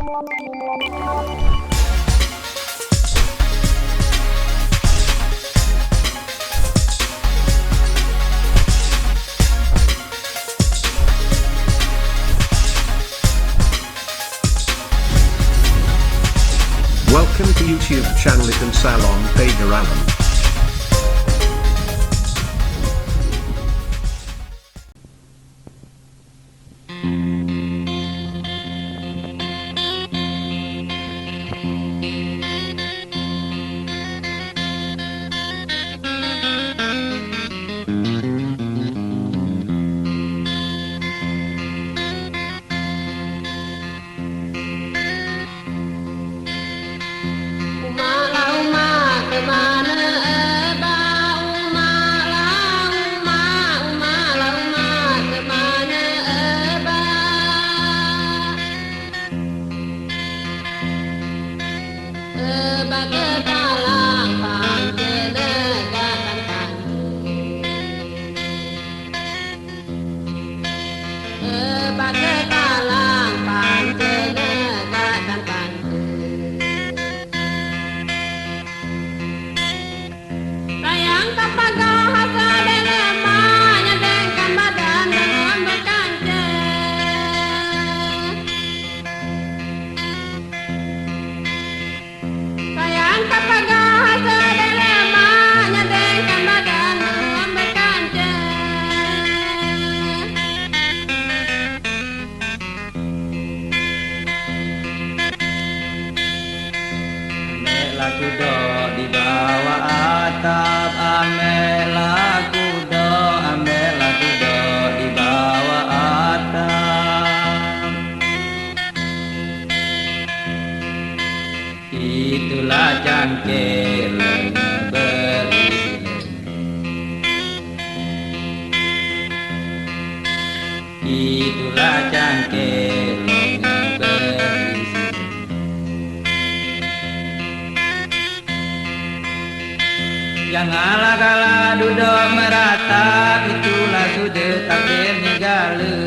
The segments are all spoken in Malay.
Welcome to YouTube channel Ikan Salon Pagaralam. Kudo di bawah atap, amela kudo di bawah atap. Itulah cangkir berisi itulah cangkir berisi. Janganlah kalah duduk meratap, itulah sudah takdir negara.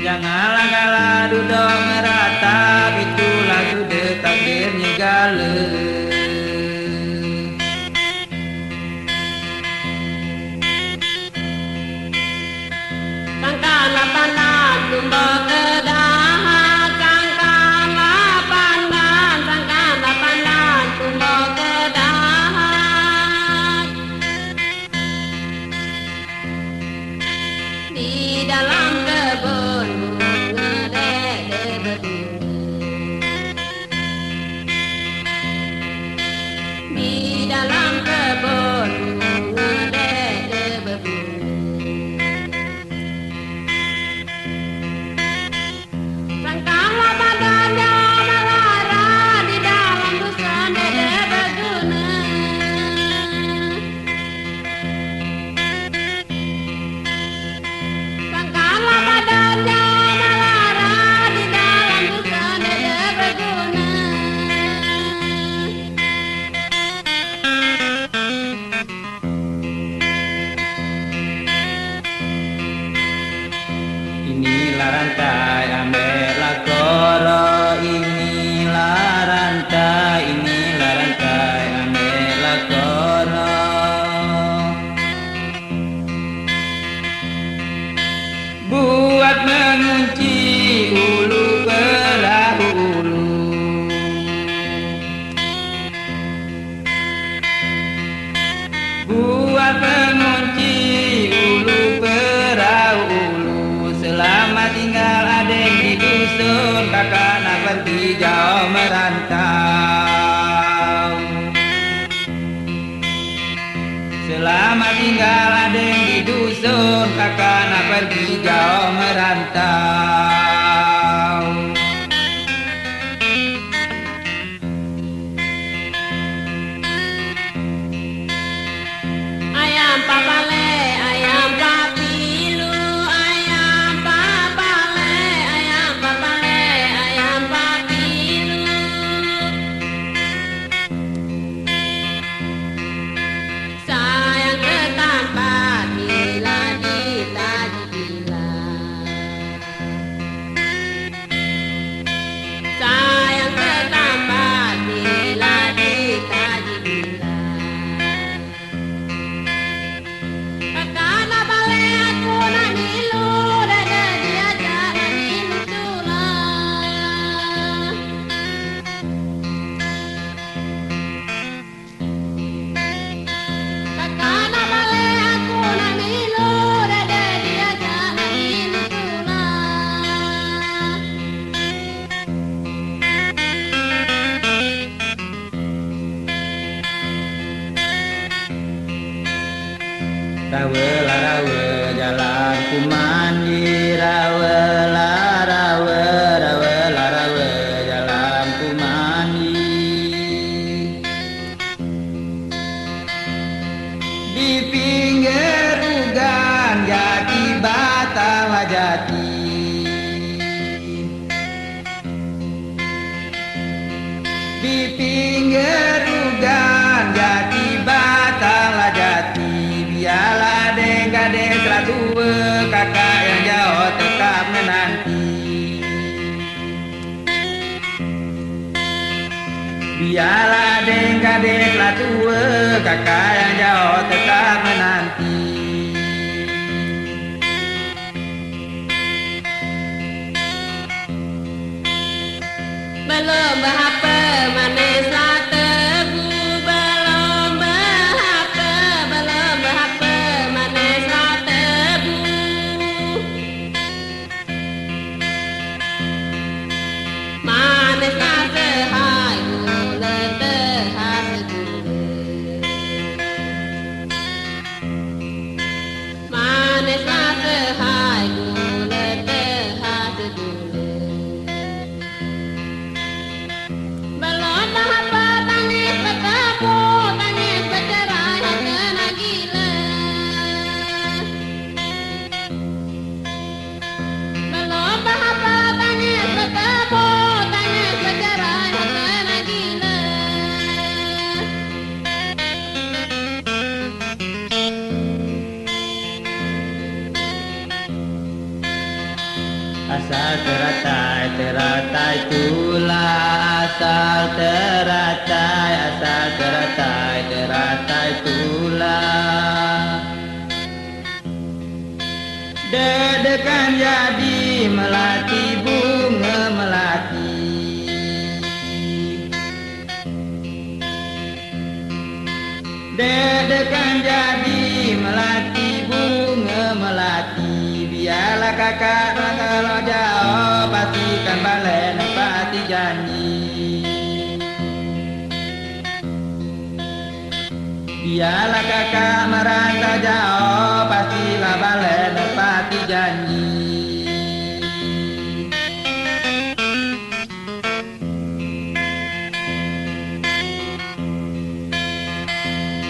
Janganlah kalah duduk meratap, itulah sudah takdir negara. Sangkanlah pandang tumbuh ke dahan, sangkanlah pandang tumbuh ke dahan. Di dalam kebun bunga dede berduri, di dalam kebun bunga dede berduri. Sangkalah badannya melara, di dalam dusun dede berguna. Sangkalah badannya melara, di dalam dusun dede berguna. Inilah rantai, ambillah koro. Inilah rantai, ambillah koro. Buat mengunci ulu perahu ulu. Buat mengunci ulu perahu ulu. Selamat tinggal adik di dusun, kakak nak pergi jauh merantau. Selamat tinggal adik di dusun, kakak nak pergi jauh merantau. Ayam papale, ayam papilu, ayam papale, ayam papale, ayam papilu. Rawa la rawa jalan ku mandi, rawa la rawa, rawa la rawa jalan ku mandi. Di pinggir ugan jati batang jati, di pinggir ugan jati batang jati. Biarlah deng-gadeng seratua, kakak yang jauh tetap menanti. Biarlah deng-gadeng seratua, kakak yang jauh tetap menanti. Belum berapa manis lah tebu, belum berapa manis lah tebu. Manis lah sehai gula terhas gula. Manis lah sehai gula terhas gula. Belum berapa tangis bertemu, tangis bercerai kena gila. Belum berapa tangis bertemu, tangis bercerai kena gila. Asal teratai, teratai tulah. Asal teratai, teratai tulah. Dedekan jadi melati, bunga melati. Dedekan jadi melati, bunga melati. Biarlah kakak kalau jauh, pastikan balik nepati janji. Biarlah kakak merasa jauh, pastilah balik nepati janji.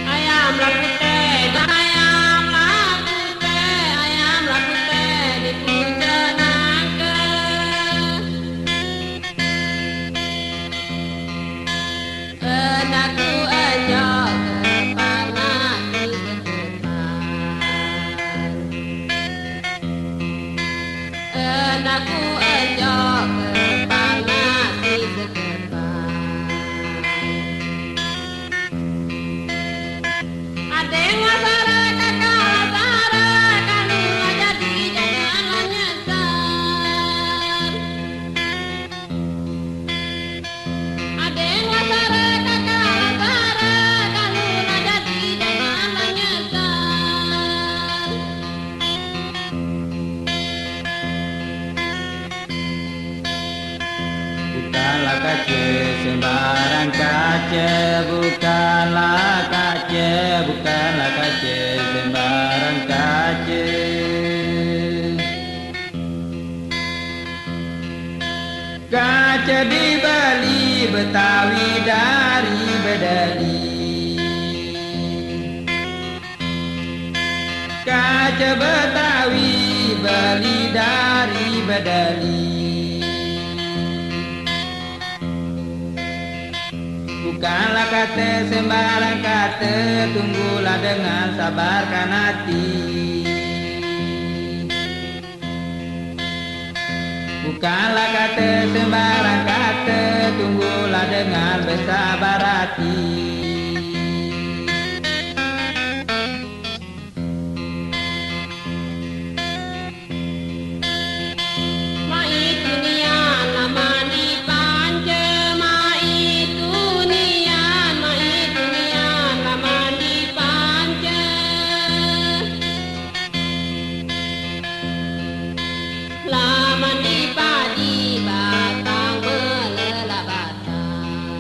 Ayam lah putih, ayam lah putih, ayam lah putih di puncak nangka. Anakku enjok kepala di ketupan. Anakku enjok kepala di ketupan. Ada yang wasara kakak wasara, kalau jadi janganlah nyesal. Ada yang wasara kakak wasara, kalau jadi janganlah nyesal. Bukanlah kaca sembarang kaca, bukanlah kaca, bukanlah kaca sembarang kaca. Kaca dibeli Betawi dari Bedeli. Kaca Betawi beli dari Bedeli. Bukanlah kata sembarang kata, tunggulah dengan sabarkan hati. Bukanlah kata sembarang kata, tunggulah dengan bersabar hati. Mai dunia lama di panja, mai dunia lama di panja. Lama di padi batang melelak batang.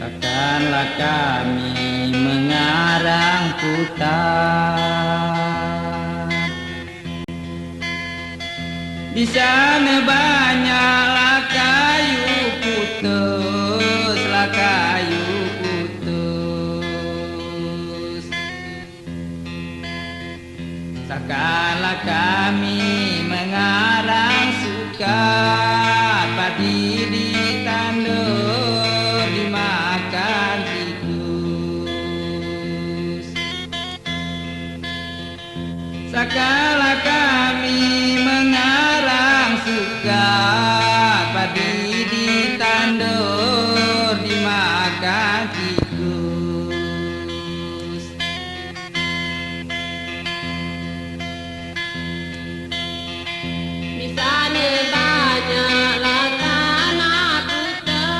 Takkanlah kami mengarang hutan. Di sana banyaklah kayu putuslah kayu putus. Takkanlah kami mengarang sukat padi ditandur dimakan tikus. Takkanlah kami mengarang sukat padi ditandur dimakan tikus. Di sana banyaklah tanah putus,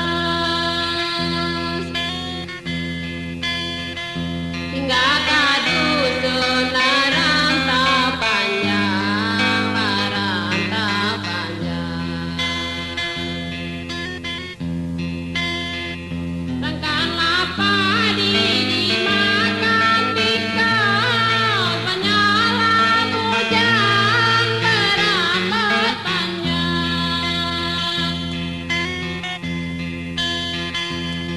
hingga ke dusun rantau panjang, rantau panjang. Takkanlah padi dimakan tikus, banyalah bujang berambut panjang.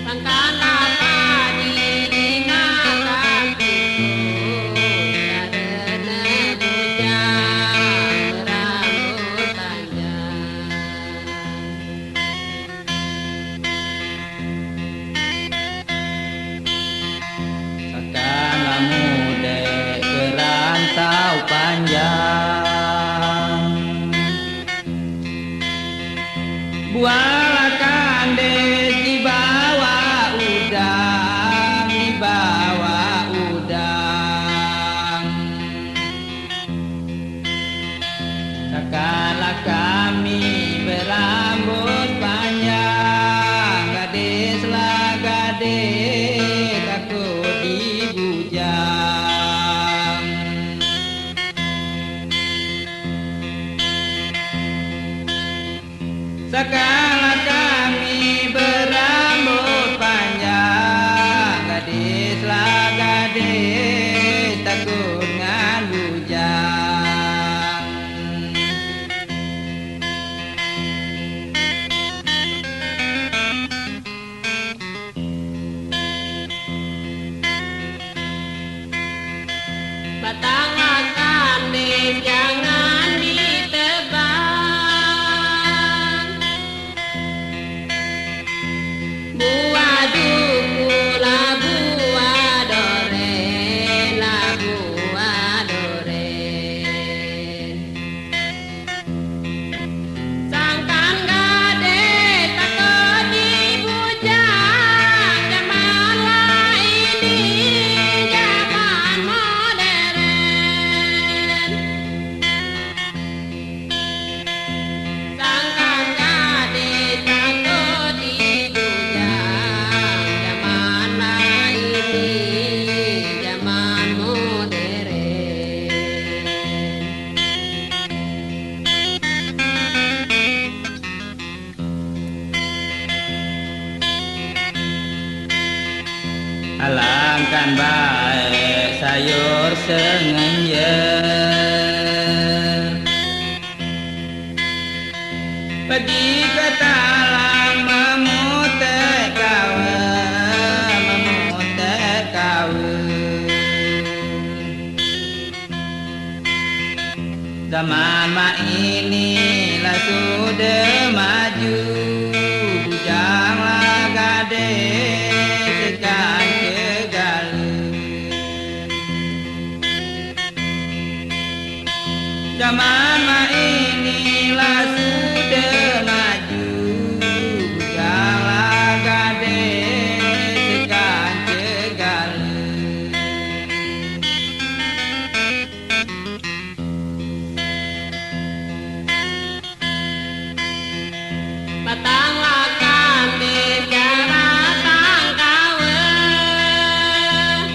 Takkanlah padi dimakan tikus, karena bujang berambut panjang. Takkanlah mudik ke rantau panjang. Buahlah kandes di bawah udang, di bawah udang. Takkanlah kami berambut panjang, gadislah gadis takut dibujang. Takkanlah kami berambut panjang, gadislah gadis takut ngan bujang. Batanglah kambing jangan ditebang, buah duku lah buah doren, lah buah doren. Sangkan gadis takut dibujang, zamanlah ini zaman modern. Sangkan gadis takut dibujang, zamanlah ini zaman modern. Alangkan baik sayur sengaja, pergi ke talang memutek kawan, memutek kawan. Zaman mak inilah sudah maju, bujanglah gadis tekan segala. Zaman mak inilah sudah maju, bujanglah gadis tekan segala. Batanglah kambing jarang kawan,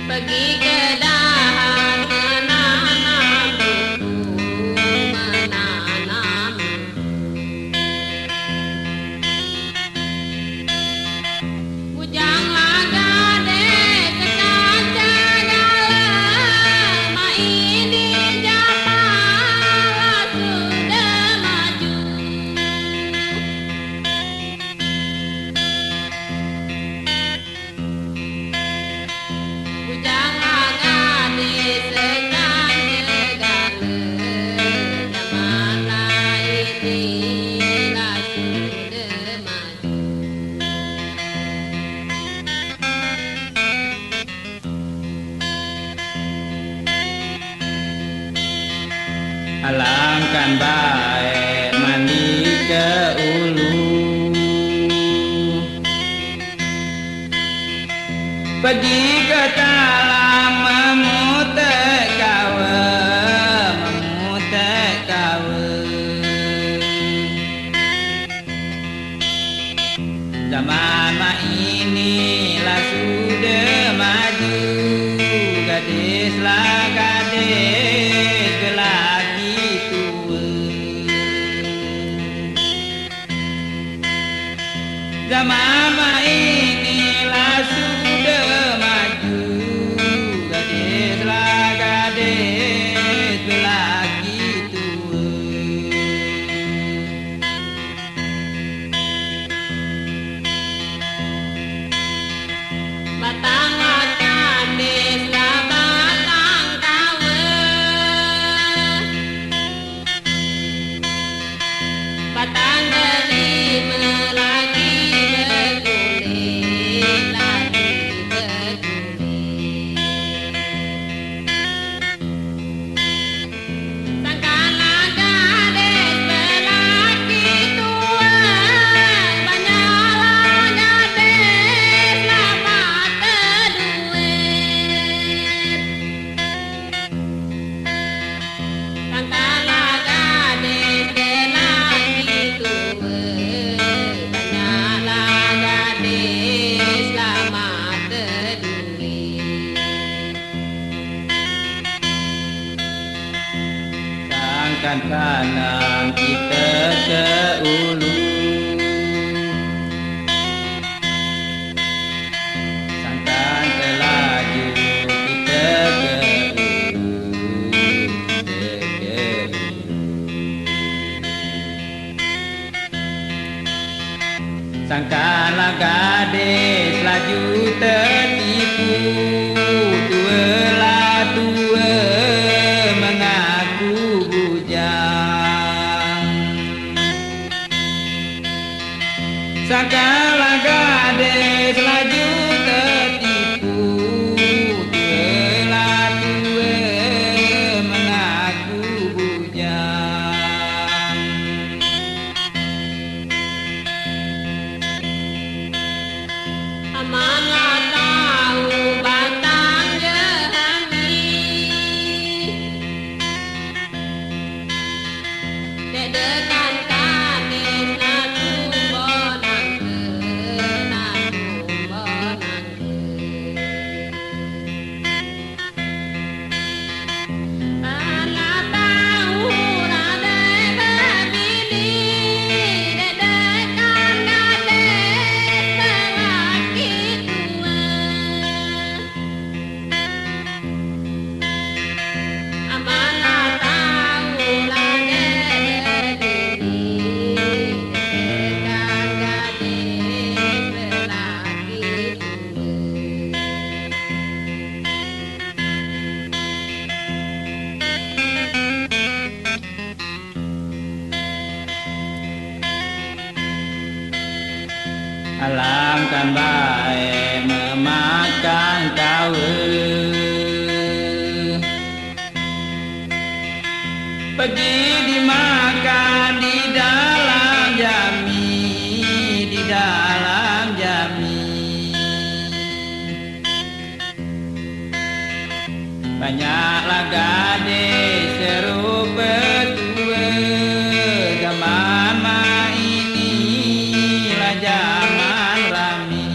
pergi ke dahan menanam ini zaman sudah maju. Jangan gadis segan segala, zamanlah inilah sudah maju. Alangkan baik mandi ke ulu, pergi ke talang memutek kawa, memutek kawa. Zaman mak inilah sudah maju, gadislah gadis lelaki tua. Zaman mak inilah sudah maju, gadislah gadis lelaki tua. Batang gadis lah batang kawa, batang delima lagi bergulir, lagi bergulir. Sangkalah gadis lelaki tua, banyaklah gadis lama terduet. Sangkalah gadis lelaki tua, banyaklah gadis lama terduet. Sangkan kanang kita ke ulu, sangkan telaju kita ke ulu, kita ke ulu. Sangkanlah gadis laju tertipu, tualah tua mengaku bujang. Sangkanlah gadis laju tertipu, tualah tua mengaku bujang. Amanlah tahu batang jehani, dedekan gadis natu bonangke, natu bonangke. Alah tahu radai berbini, dedekan gadis lelaki tua. Amanlah tahu radai berbini, dedekan gadis lelaki tua. Alangkan baik memakan kawa, pergi dimakan di dalam jami, di dalam jami. Banyaklah gadis serupa tua, zaman mak inilah zaman rami.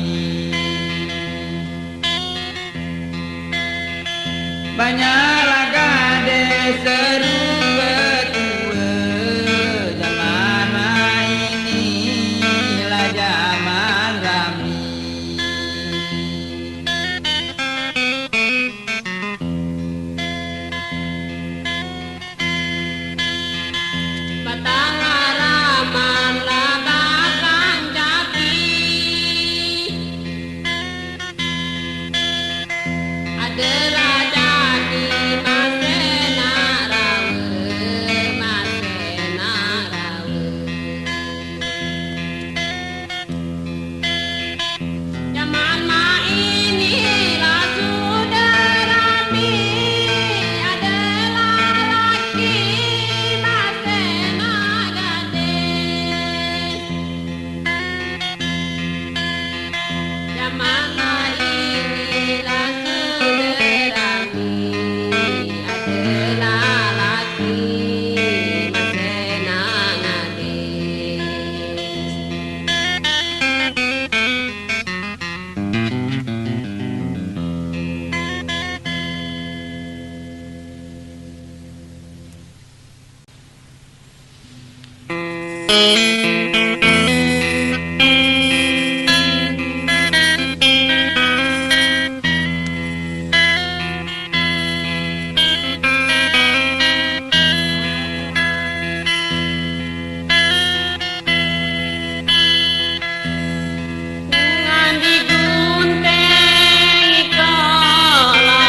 Banyaklah gadis serupa tua, zaman mak inilah zaman rami. Jangan digunting kelamuran.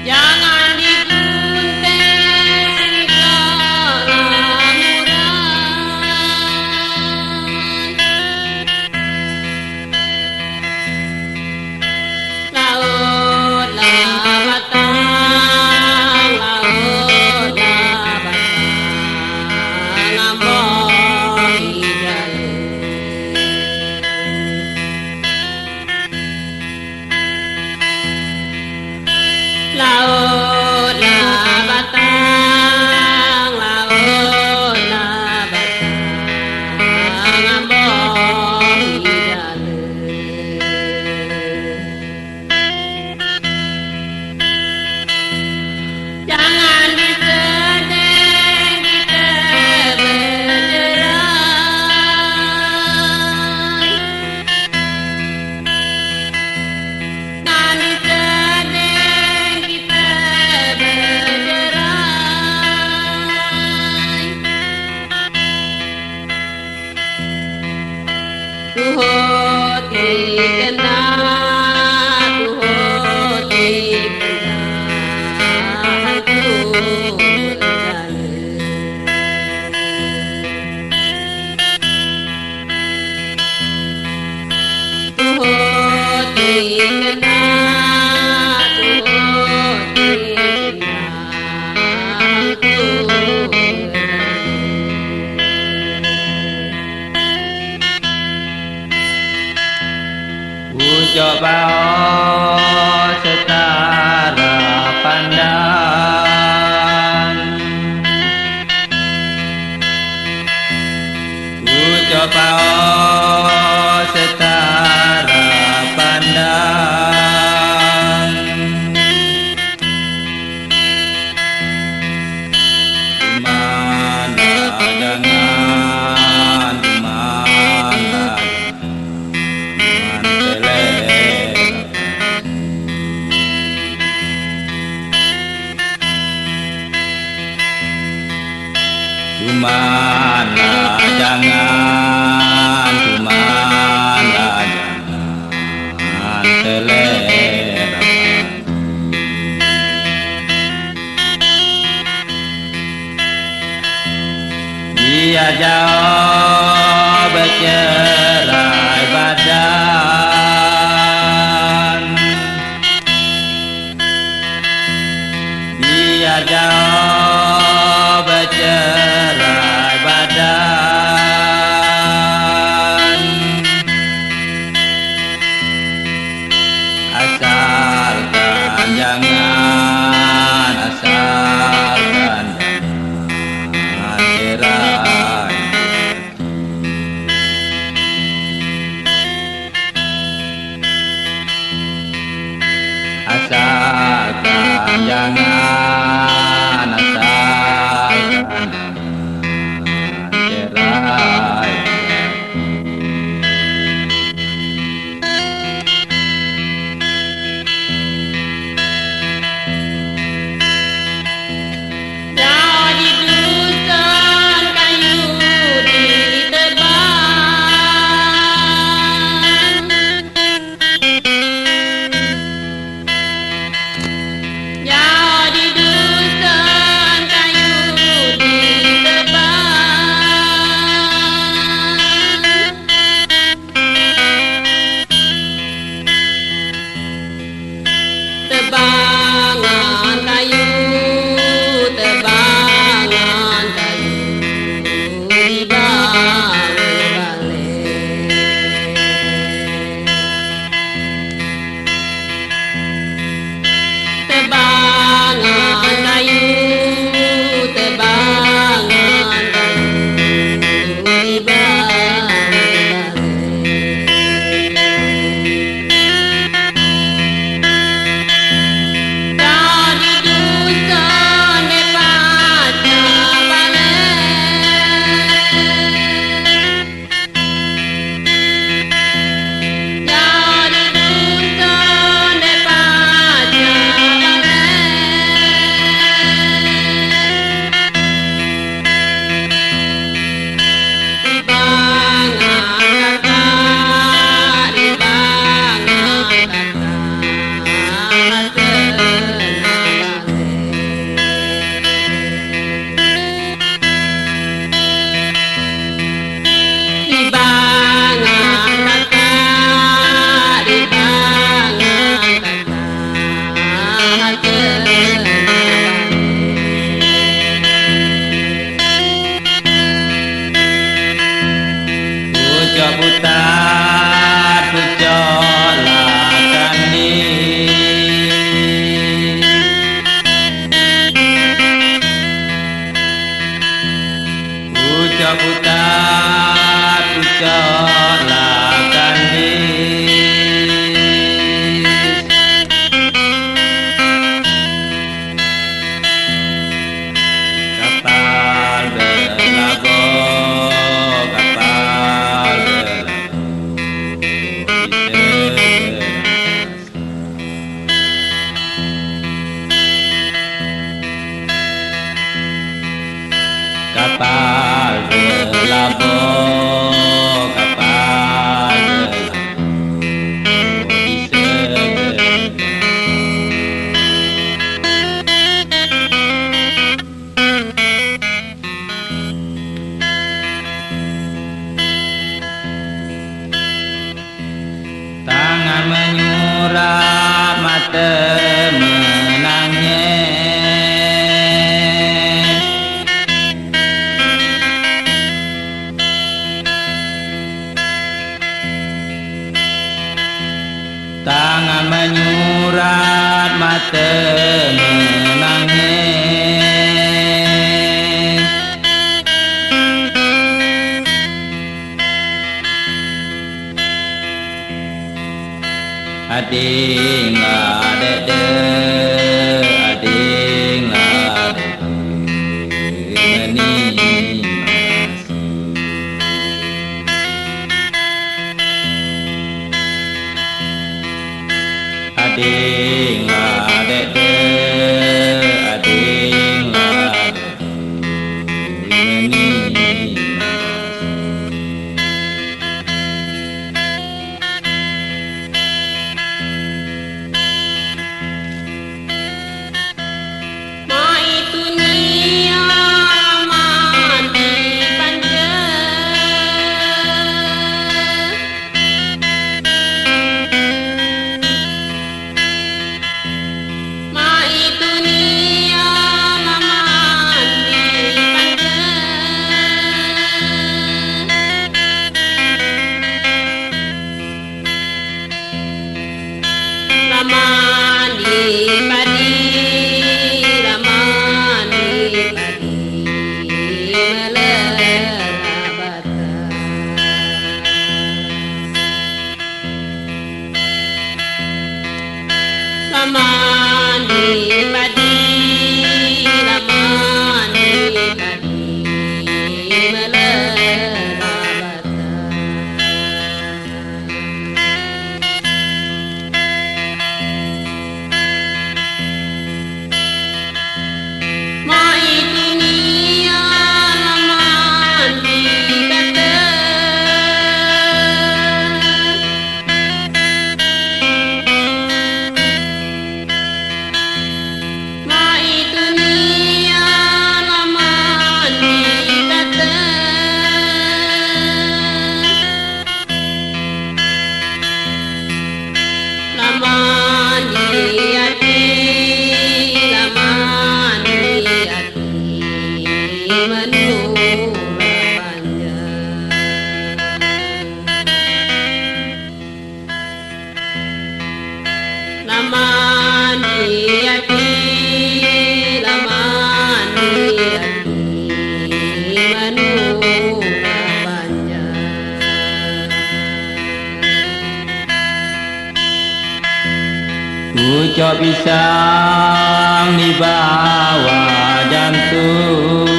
Jangan digunting kelamuran. Lautlah batang, lautlah batang, ambon hijau. Lautlah batang, lautlah batang, ambon hijau. Jangan disedeng kita bercerai. Jangan disedeng kita bercerai. Tuhut dikena, tuhut dikena, hantu berjalan. Tuhut dikena, tuhut dikena, hantu berjalan. Ucok bao setara pandang, ucok bao setara pandang. Mana dengan mana Tumana jangan, tumana jangan selera. Dia jauh bercerai badan, dia jauh bercerai badan. Asalkan jangan, asalkan jangan cerai. putar pucuk lakani pucuk putar pucuk lakani kapal berlabuh kapal kapal berlabuh kapal tangan menyurat mata menangis tangan menyurat mata menangis ading ladede ading ladede meni ading ladede ading ladede meni Mai dunia mati panja Mai dunia mati panja Ramani padi Ramani padi melerabata Ramani padi Ramani padi melerabata Mai dunia mati kata Mai dunia mati kata Lamani ati Lamani ati menura panjang Lamani ati Lamani ati menura panjang pucuk pisang di bawah jantung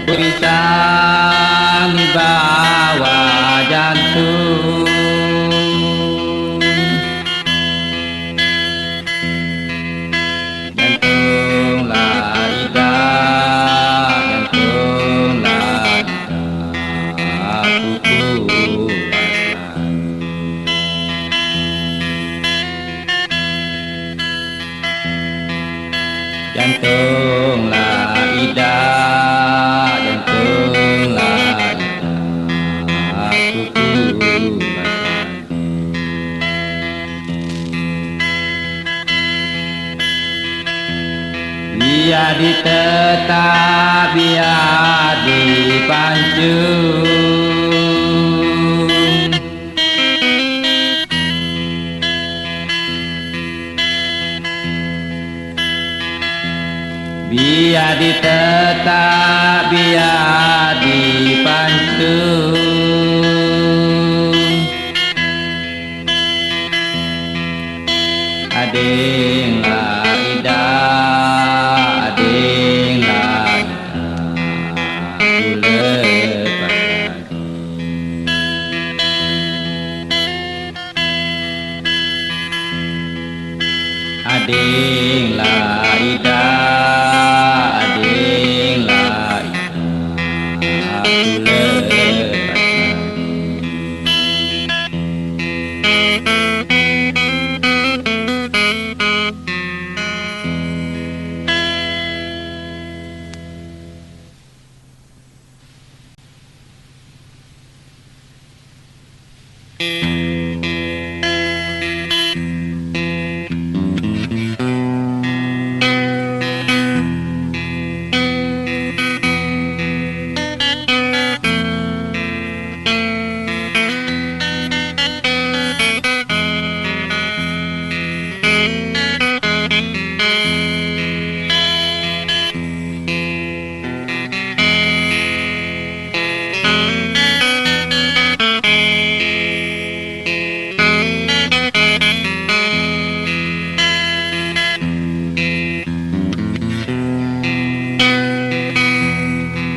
pucuk pisang di bawah jantung jantung lidah jantung lidah kuku jantung lidah jantung lidah kuku biar ditetap biar dipancung, biar ditetap biar dipancung. Ading la ida, ading la ida, ku lepas lagi. Ading la ida, ading la ida, ku lepas lagi.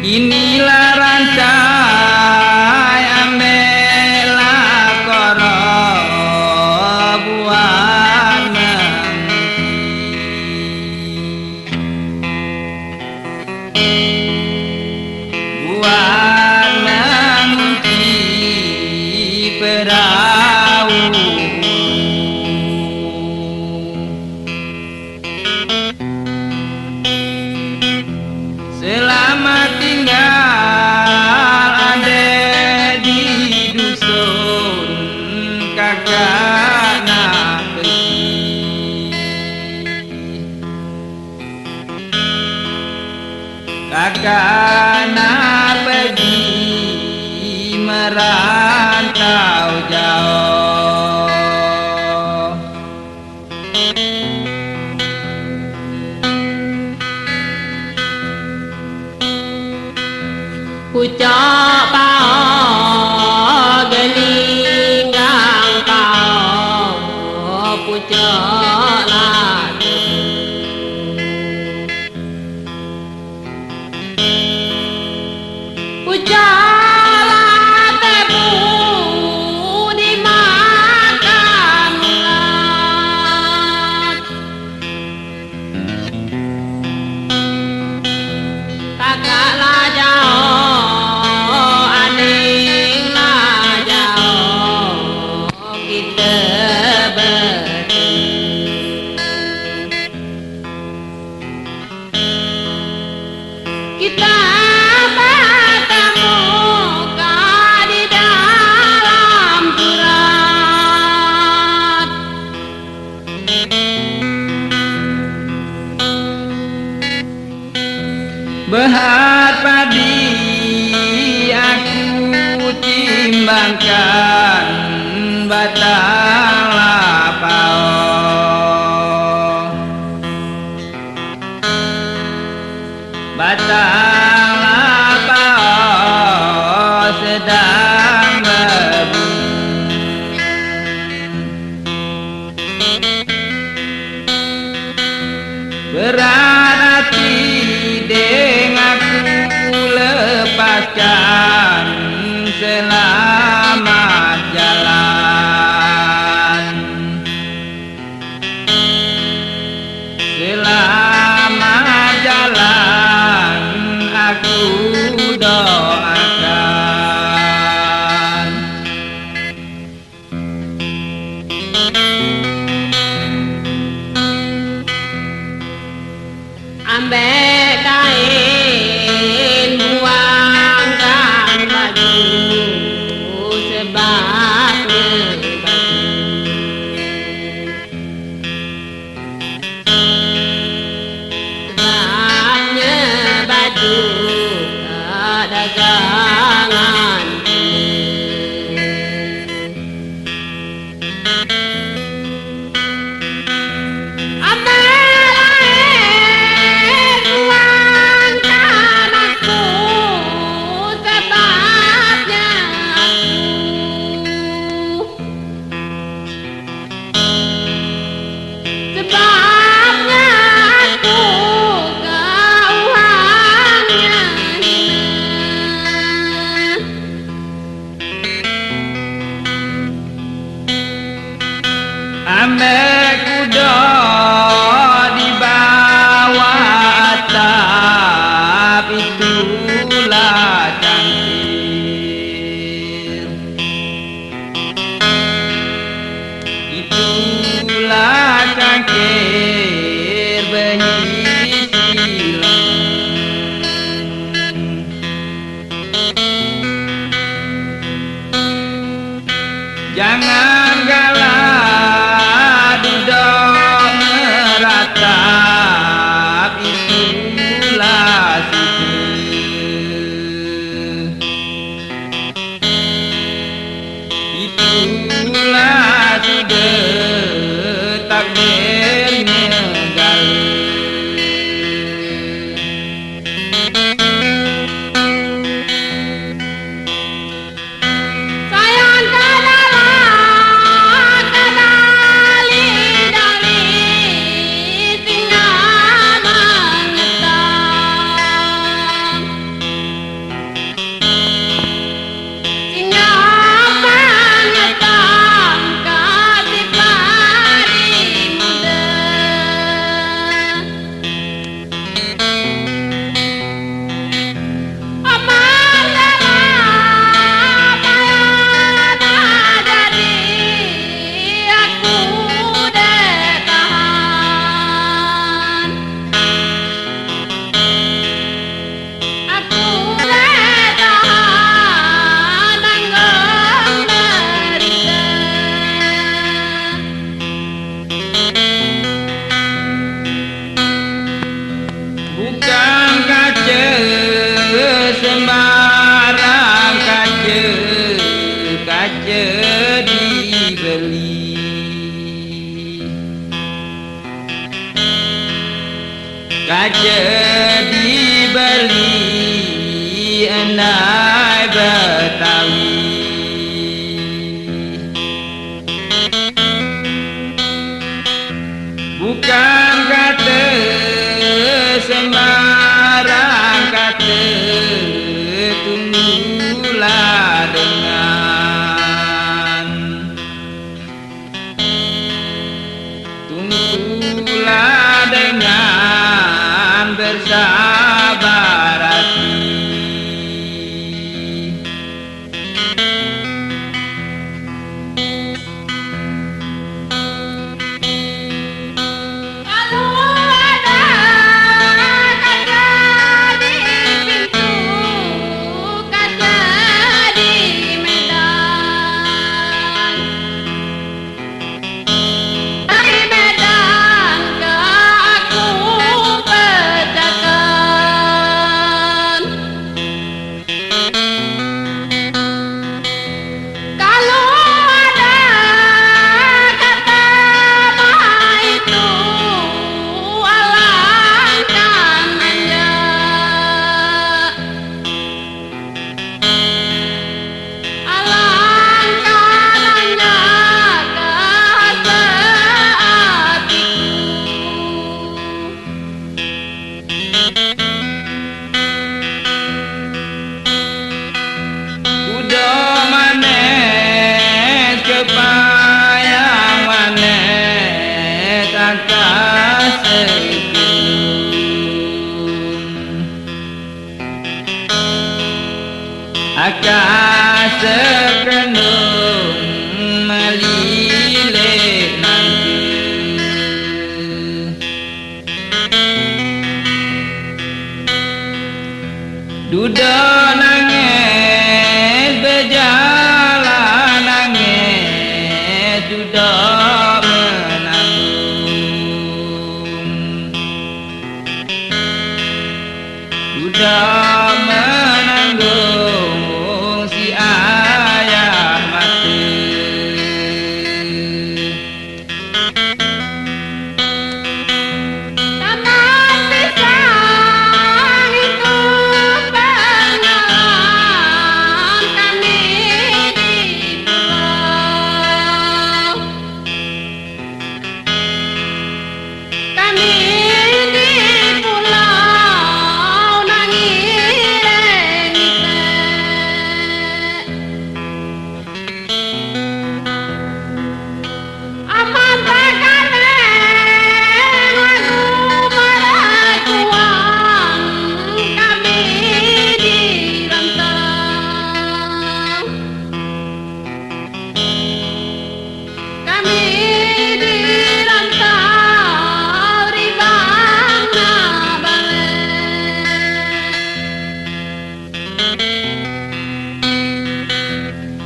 Inilah rantai ambelah koro buat mengunci perahu. Selamat tinggal adek di dusun, kakak nak pergi, kakak nak pergi merantau jauh. Pucuk pao gelinggang pao, pucuk ladu. Pucuk latebu dimakan ulat. Kakak lah jauh, ading lah jauh, kita bertemu. Kita bertemu di dalam surat. Behat padi aku timbangkan batang lapau, batang lapau sedang berbunyi. Berat hati deng aku lepaskan, selamat jalan, selamat jalan aku doakan. Ambek kain buangkan baju, sebabnya baju, suka dagangan Ambek kuda di bawah atap, itulah cangkir, itulah cangkir berisi jangan galak duduk meratap, itulah sikir, itulah sudah takdirnya galak. Bukan kaca sembarang kaca, kaca dibeli, kaca dibeli andai Betawi. Bukan kata sembarang kata, tunggulah dengan, tunggulah dengan bersabar hati. Payang manet akas sekenung, akas sekenung melilit nanti, duduk nangis berjalan nangis, duduk menanggung, sudah menanggung si ayah mati.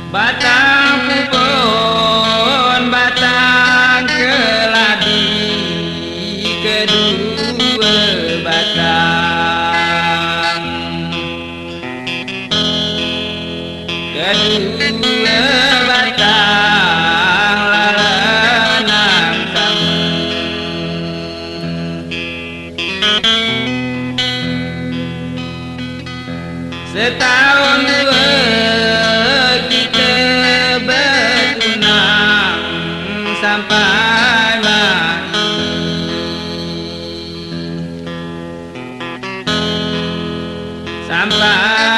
Batang pupon, batang keladi, kedua batang, kedua batang lalenang sama. Setahun dua sampai mati, sampai